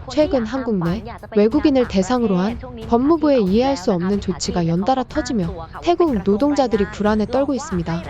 최근 한국 내 외국인을 대상으로 한 법무부의 이해할 수 없는 조치가 연달아 터지며 태국 노동자들이 불안에 떨고 있습니다.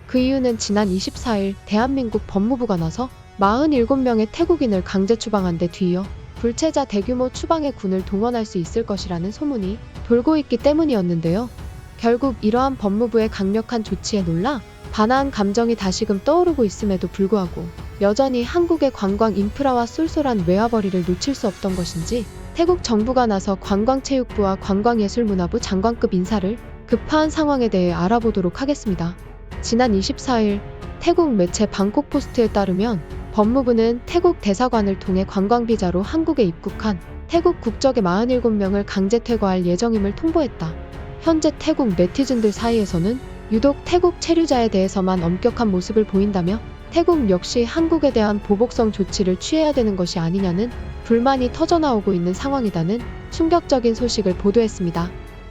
그 이유는 지난 24일 대한민국 법무부가 나서 47명의 태국인을 강제 추방한 데 뒤이어 불체자 대규모 추방의 군을 동원할 수 있을 것이라는 소문이 돌고 있기 때문이었는데요. 결국 이러한 법무부의 강력한 조치에 놀라 반한 감정이 다시금 떠오르고 있음에도 불구하고 여전히 한국의 관광 인프라와 쏠쏠한 외화벌이를 놓칠 수 없던 것인지 태국 정부가 나서 관광체육부와 관광예술문화부 장관급 인사를 급파한 상황에 대해 알아보도록 하겠습니다. 지난 24일 태국 매체 방콕포스트에 따르면 법무부는 태국 대사관을 통해 관광비자로 한국에 입국한 태국 국적의 47명을 강제 퇴거할 예정임을 통보했다. 현재 태국 네티즌들 사이에서는 유독 태국 체류자에 대해서만 엄격한 모습을 보인다며 태국 역시 한국에 대한 보복성 조치를 취해야 되는 것이 아니냐는 불만이 터져나오고 있는 상황이다는 충격적인 소식을 보도했습니다.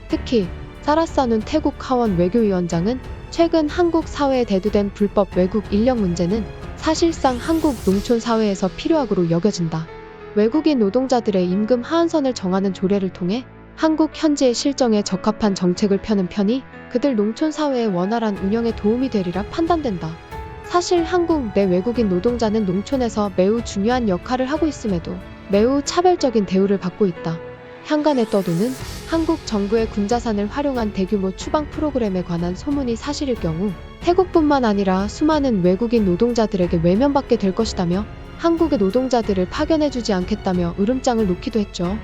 특히 사라사눈 태국 하원 외교위원장은 최근 한국 사회에 대두된 불법 외국 인력 문제는 사실상 한국 농촌 사회에서 필요하고로 여겨진다. 외국인 노동자들의 임금 하한선을 정하는 조례를 통해 한국 현지의 실정에 적합한 정책을 펴는 편이 그들 농촌 사회의 원활한 운영에 도움이 되리라 판단된다. 사실 한국 내 외국인 노동자는 농촌에서 매우 중요한 역할을 하고 있음에도 매우 차별적인 대우를 받고 있다. 향간에 떠도는 한국 정부의 군자산을 활용한 대규모 추방 프로그램에 관한 소문이 사실일 경우 태국뿐만 아니라 수많은 외국인 노동자들에게 외면받게 될 것이다며 한국의 노동자들을 파견해주지 않겠다며 으름장을 놓기도 했죠.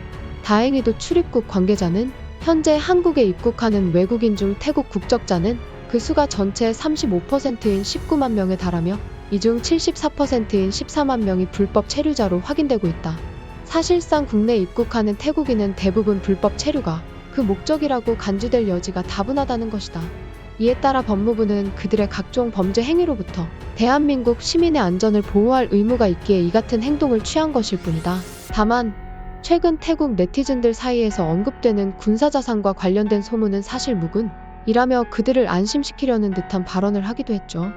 다행히도 출입국 관계자는 현재 한국에 입국하는 외국인 중 태국 국적자는 그 수가 전체의 35%인 19만 명에 달하며 이 중 74%인 14만 명이 불법 체류자로 확인되고 있다. 사실상 국내 입국하는 태국인은 대부분 불법 체류가 그 목적이라고 간주될 여지가 다분하다는 것이다. 이에 따라 법무부는 그들의 각종 범죄 행위로부터 대한민국 시민의 안전을 보호할 의무가 있기에 이 같은 행동을 취한 것일 뿐이다. 다만 최근 태국 네티즌들 사이에서 언급되는 군사자산과 관련된 소문은 사실 무근이라며 그들을 안심시키려는 듯한 발언을 하기도 했죠.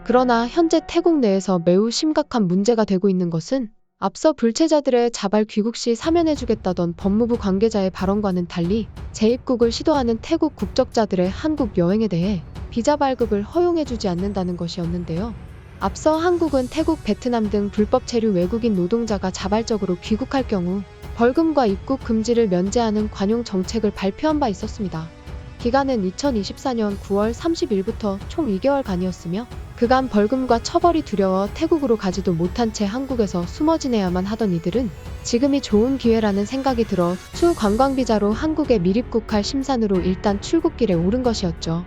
그러나 현재 태국 내에서 매우 심각한 문제가 되고 있는 것은 앞서 불체자들의 자발 귀국 시 사면해주겠다던 법무부 관계자의 발언과는 달리 재입국을 시도하는 태국 국적자들의 한국 여행에 대해 비자 발급을 허용해주지 않는다는 것이었는데요. 앞서 한국은 태국, 베트남 등 불법 체류 외국인 노동자가 자발적으로 귀국할 경우 벌금과 입국 금지를 면제하는 관용 정책을 발표한 바 있었습니다. 기간은 2024년 9월 30일부터 총 2개월간이었으며 그간 벌금과 처벌이 두려워 태국으로 가지도 못한 채 한국에서 숨어 지내야만 하던 이들은 지금이 좋은 기회라는 생각이 들어 추후 관광비자로 한국에 밀입국할 심산으로 일단 출국길에 오른 것이었죠.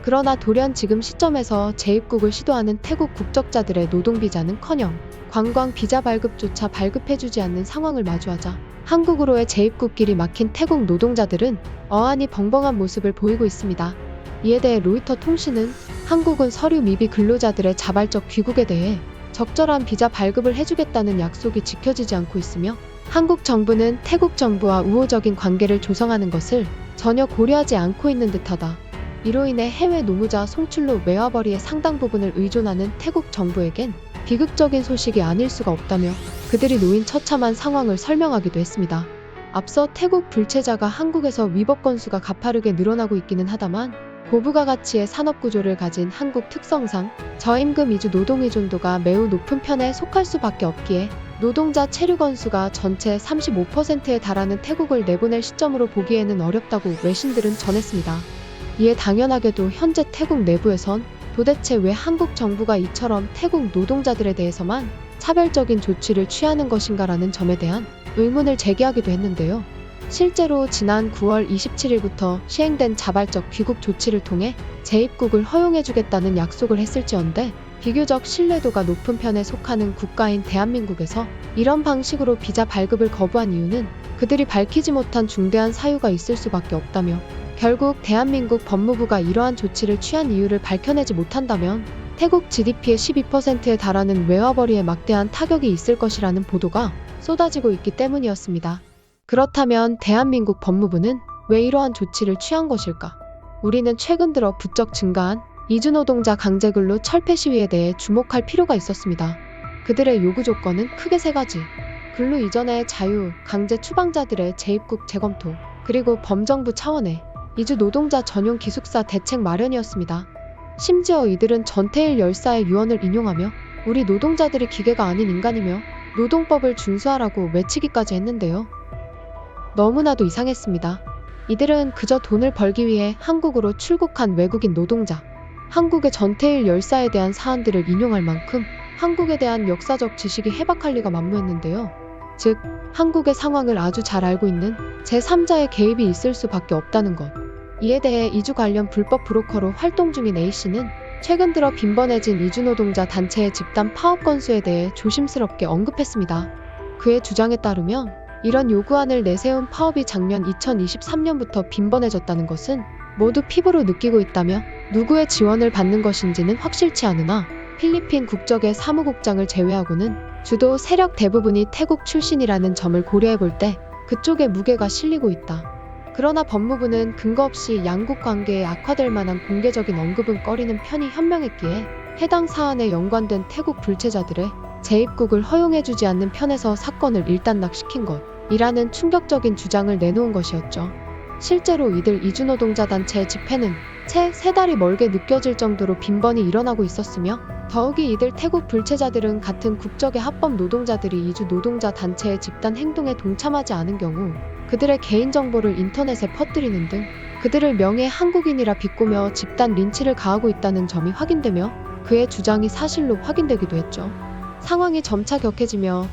그러나 돌연 지금 시점에서 재입국을 시도하는 태국 국적자들의 노동비자는커녕 관광비자 발급조차 발급해주지 않는 상황을 마주하자 한국으로의 재입국길이 막힌 태국 노동자들은 어안이 벙벙한 모습을 보이고 있습니다. 이에 대해 로이터 통신은 한국은 서류 미비 근로자들의 자발적 귀국에 대해 적절한 비자 발급을 해주겠다는 약속이 지켜지지 않고 있으며 한국 정부는 태국 정부와 우호적인 관계를 조성하는 것을 전혀 고려하지 않고 있는 듯하다. 이로 인해 해외 노무자 송출로 외화벌이의 상당 부분을 의존하는 태국 정부에겐 비극적인 소식이 아닐 수가 없다며 그들이 놓인 처참한 상황을 설명하기도 했습니다. 앞서 태국 불체자가 한국에서 위법 건수가 가파르게 늘어나고 있기는 하다만 고부가 가치의 산업구조를 가진 한국 특성상 저임금 위주 노동 의존도가 매우 높은 편에 속할 수밖에 없기에 노동자 체류 건수가 전체 35%에 달하는 태국을 내보낼 시점으로 보기에는 어렵다고 외신들은 전했습니다. 이에 당연하게도 현재 태국 내부에선 도대체 왜 한국 정부가 이처럼 태국 노동자들에 대해서만 차별적인 조치를 취하는 것인가라는 점에 대한 의문을 제기하기도 했는데요. 실제로 지난 9월 27일부터 시행된 자발적 귀국 조치를 통해 재입국을 허용해주겠다는 약속을 했을지언데 비교적 신뢰도가 높은 편에 속하는 국가인 대한민국에서 이런 방식으로 비자 발급을 거부한 이유는 그들이 밝히지 못한 중대한 사유가 있을 수밖에 없다며 결국 대한민국 법무부가 이러한 조치를 취한 이유를 밝혀내지 못한다면 태국 GDP의 12%에 달하는 외화벌이에 막대한 타격이 있을 것이라는 보도가 쏟아지고 있기 때문이었습니다. 그렇다면 대한민국 법무부는 왜 이러한 조치를 취한 것일까? 우리는 최근 들어 부쩍 증가한 이주노동자 강제근로 철폐 시위에 대해 주목할 필요가 있었습니다. 그들의 요구 조건은 크게 세 가지. 근로 이전의 자유, 강제 추방자들의 재입국 재검토, 그리고 범정부 차원의 이주 노동자 전용 기숙사 대책 마련이었습니다. 심지어 이들은 전태일 열사의 유언을 인용하며 우리 노동자들이 기계가 아닌 인간이며 노동법을 준수하라고 외치기까지 했는데요. 너무나도 이상했습니다. 이들은 그저 돈을 벌기 위해 한국으로 출국한 외국인 노동자, 한국의 전태일 열사에 대한 사안들을 인용할 만큼 한국에 대한 역사적 지식이 해박할 리가 만무했는데요. 즉, 한국의 상황을 아주 잘 알고 있는 제3자의 개입이 있을 수밖에 없다는 것. 이에 대해 이주 관련 불법 브로커로 활동 중인 A씨는 최근 들어 빈번해진 이주노동자 단체의 집단 파업 건수에 대해 조심스럽게 언급했습니다. 그의 주장에 따르면 이런 요구안을 내세운 파업이 작년 2023년부터 빈번해졌다는 것은 모두 피부로 느끼고 있다며 누구의 지원을 받는 것인지는 확실치 않으나 필리핀 국적의 사무국장을 제외하고는 주도 세력 대부분이 태국 출신이라는 점을 고려해볼 때 그쪽에 무게가 실리고 있다. 그러나 법무부는 근거 없이 양국 관계에 악화될 만한 공개적인 언급은 꺼리는 편이 현명했기에 해당 사안에 연관된 태국 불체자들의 재입국을 허용해주지 않는 편에서 사건을 일단락시킨 것이라는 충격적인 주장을 내놓은 것이었죠. 실제로 이들 이주노동자 단체의 집회는 채 3달이 멀게 느껴질 정도로 빈번히 일어나고 있었으며 더욱이 이들 태국 불체자들은 같은 국적의 합법 노동자들이 이주 노동자 단체의 집단 행동에 동참하지 않은 경우 그들의 개인정보를 인터넷에 퍼뜨리는 등 그들을 명예 한국인이라 비꼬며 집단 린치를 가하고 있다는 점이 확인되며 그의 주장이 사실로 확인되기도 했죠. 상황이 점차 격해지며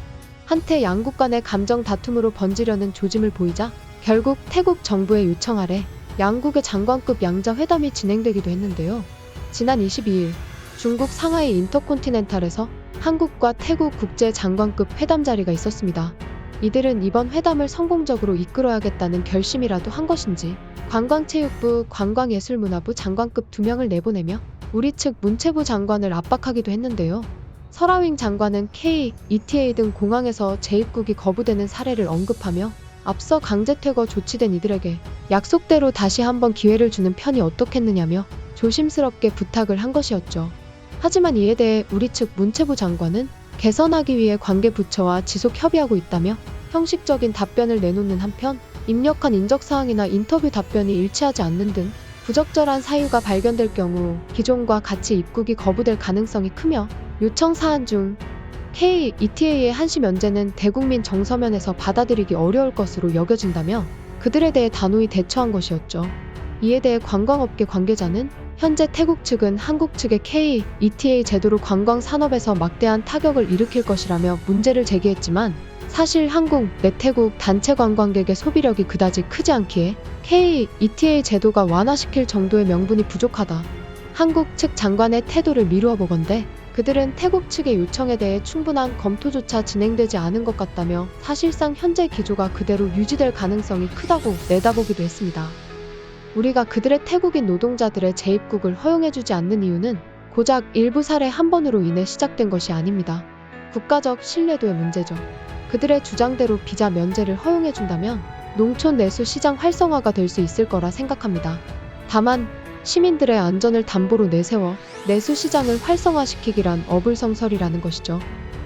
한때 양국 간의 감정 다툼으로 번지려는 조짐을 보이자 결국 태국 정부의 요청 아래 양국의 장관급 양자 회담이 진행되기도 했는데요. 지난 22일 중국 상하이 인터콘티넨탈에서 한국과 태국 국제 장관급 회담 자리가 있었습니다. 이들은 이번 회담을 성공적으로 이끌어야겠다는 결심이라도 한 것인지 관광체육부, 관광예술문화부 장관급 2명을 내보내며 우리 측 문체부 장관을 압박하기도 했는데요. 설하윙 장관은 K, ETA 등 공항에서 재입국이 거부되는 사례를 언급하며 앞서 강제 퇴거 조치된 이들에게 약속대로 다시 한번 기회를 주는 편이 어떻겠느냐며 조심스럽게 부탁을 한 것이었죠. 하지만 이에 대해 우리 측 문체부 장관은 개선하기 위해 관계 부처와 지속 협의하고 있다며 형식적인 답변을 내놓는 한편 입력한 인적사항이나 인터뷰 답변이 일치하지 않는 등 부적절한 사유가 발견될 경우 기존과 같이 입국이 거부될 가능성이 크며 요청 사안 중 K, ETA의 한시 면제는 대국민 정서면에서 받아들이기 어려울 것으로 여겨진다며 그들에 대해 단호히 대처한 것이었죠. 이에 대해 관광업계 관계자는 현재 태국 측은 한국 측의 K, ETA 제도로 관광 산업에서 막대한 타격을 일으킬 것이라며 문제를 제기했지만 사실 한국 내 태국 단체 관광객의 소비력이 그다지 크지 않기에 K, ETA 제도가 완화시킬 정도의 명분이 부족하다. 한국 측 장관의 태도를 미루어 보건대 그들은 태국 측의 요청에 대해 충분한 검토조차 진행되지 않은 것 같다며 사실상 현재 기조가 그대로 유지될 가능성이 크다고 내다보기도 했습니다. 우리가 그들의 태국인 노동자들의 재입국을 허용해주지 않는 이유는 고작 일부 사례 한 번으로 인해 시작된 것이 아닙니다. 국가적 신뢰도의 문제죠. 그들의 주장대로 비자 면제를 허용해준다면 농촌 내수 시장 활성화가 될 수 있을 거라 생각합니다. 다만 시민들의 안전을 담보로 내세워 내수 시장을 활성화시키기란 어불성설이라는 것이죠.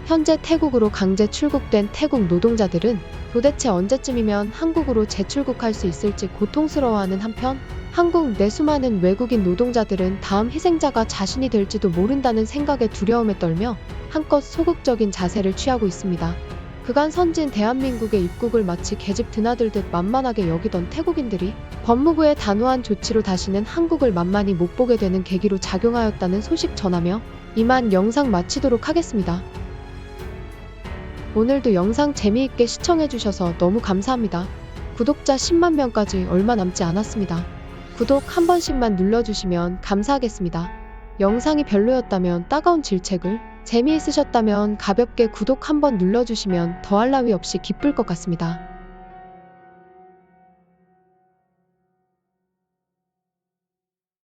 현재 태국으로 강제 출국된 태국 노동자들은 도대체 언제쯤이면 한국으로 재출국할 수 있을지 고통스러워하는 한편 한국 내 수많은 외국인 노동자들은 다음 희생자가 자신이 될지도 모른다는 생각에 두려움에 떨며 한껏 소극적인 자세를 취하고 있습니다. 그간 선진 대한민국의 입국을 마치 계집 드나들듯 만만하게 여기던 태국인들이 법무부의 단호한 조치로 다시는 한국을 만만히 못 보게 되는 계기로 작용하였다는 소식 전하며 이만 영상 마치도록 하겠습니다. 오늘도 영상 재미있게 시청해주셔서 너무 감사합니다. 구독자 10만 명까지 얼마 남지 않았습니다. 구독 한 번씩만 눌러주시면 감사하겠습니다. 영상이 별로였다면 따가운 질책을, 재미있으셨다면 가볍게 구독 한번 눌러주시면 더할 나위 없이 기쁠 것 같습니다.